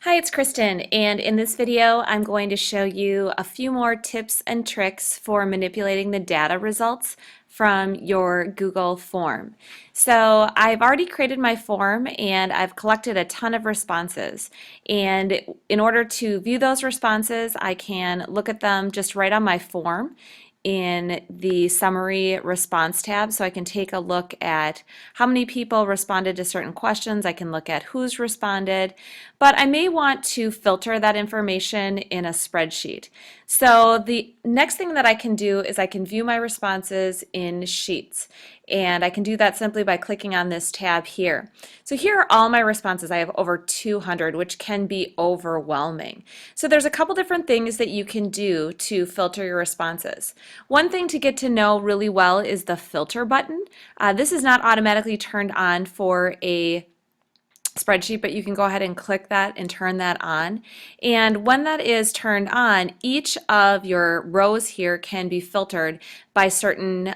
Hi, it's Kristen, and in this video, I'm going to show you a few more tips and tricks for manipulating the data results from your Google form. So I've already created my form and I've collected a ton of responses. And in order to view those responses, I can look at them just right on my form in the summary response tab, so I can take a look at how many people responded to certain questions. I can look at who's responded, but I may want to filter that information in a spreadsheet. So the next thing that I can do is I can view my responses in Sheets, and I can do that simply by clicking on this tab here. So here are all my responses. I have over 200, which can be overwhelming. So there's a couple different things that you can do to filter your responses. One thing to get to know really well is the filter button. This is not automatically turned on for a spreadsheet, but you can go ahead and click that and turn that on. And when that is turned on, each of your rows here can be filtered by certain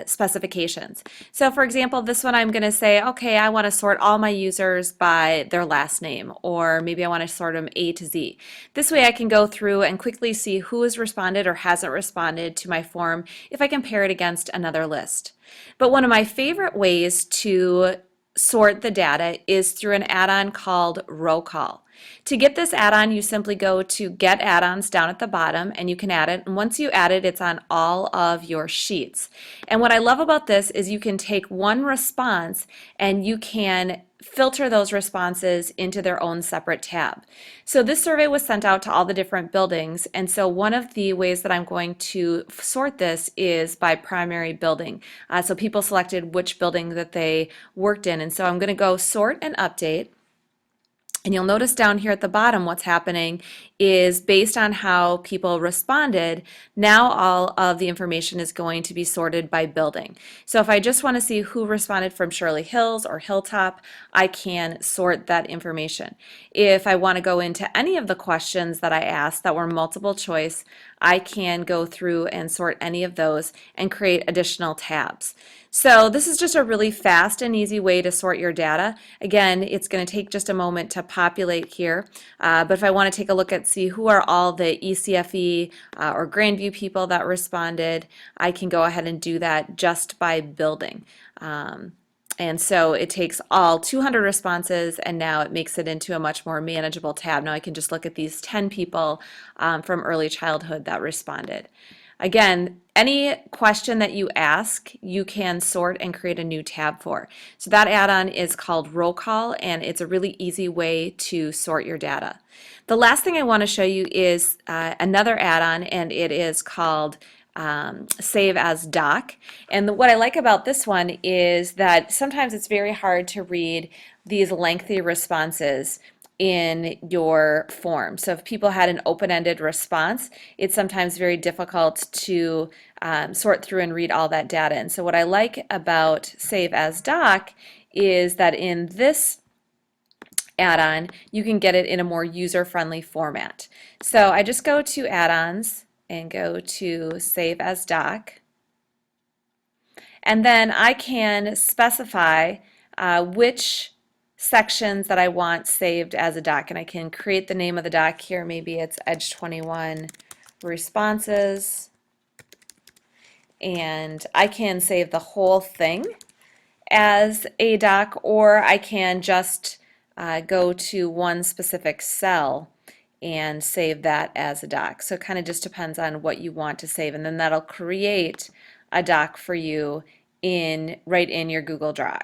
specifications. So for example, this one I'm going to say, okay, I want to sort all my users by their last name, or maybe I want to sort them A to Z. This way I can go through and quickly see who has responded or hasn't responded to my form if I compare it against another list. But one of my favorite ways to sort the data is through an add-on called Row Call. To get this add-on, you simply go to Get Add-ons down at the bottom and you can add it. And once you add it, it's on all of your sheets. And what I love about this is you can take one response and you can filter those responses into their own separate tab. So this survey was sent out to all the different buildings, and so one of the ways that I'm going to sort this is by primary building. So people selected which building that they worked in, and so I'm going to go sort and update. And you'll notice down here at the bottom what's happening is based on how people responded, now all of the information is going to be sorted by building. So if I just want to see who responded from Shirley Hills or Hilltop, I can sort that information. If I want to go into any of the questions that I asked that were multiple choice, I can go through and sort any of those and create additional tabs. So this is just a really fast and easy way to sort your data. Again, it's going to take just a moment to populate here, but if I want to take a look at see who are all the ECFE or Grandview people that responded, I can go ahead and do that just by building. And so it takes all 200 responses and now it makes it into a much more manageable tab. Now I can just look at these 10 people from early childhood that responded. Again, any question that you ask, you can sort and create a new tab for. So that add-on is called Row Call, and it's a really easy way to sort your data. The last thing I want to show you is another add-on, and it is called Save as Doc. And what I like about this one is that sometimes it's very hard to read these lengthy responses in your form. So if people had an open-ended response, it's sometimes very difficult to sort through and read all that data. And so what I like about Save as Doc is that in this add-on, you can get it in a more user-friendly format. So I just go to Add-ons and go to Save as Doc. And then I can specify which sections that I want saved as a doc, and I can create the name of the doc here. Maybe it's Edge 21 responses, and I can save the whole thing as a doc, or I can just go to one specific cell and save that as a doc. So it kind of just depends on what you want to save, and then that'll create a doc for you right in your Google Drive.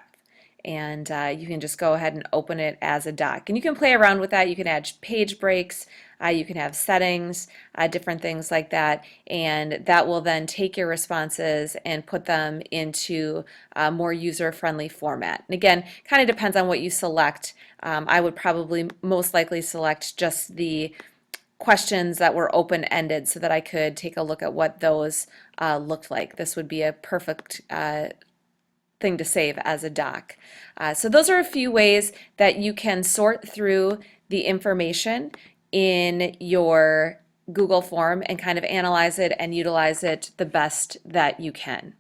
And you can just go ahead and open it as a doc. And you can play around with that. You can add page breaks, you can have settings, different things like that, and that will then take your responses and put them into a more user-friendly format. And again, kind of depends on what you select. I would probably most likely select just the questions that were open-ended so that I could take a look at what those looked like. This would be a perfect thing to save as a doc. So those are a few ways that you can sort through the information in your Google form and kind of analyze it and utilize it the best that you can.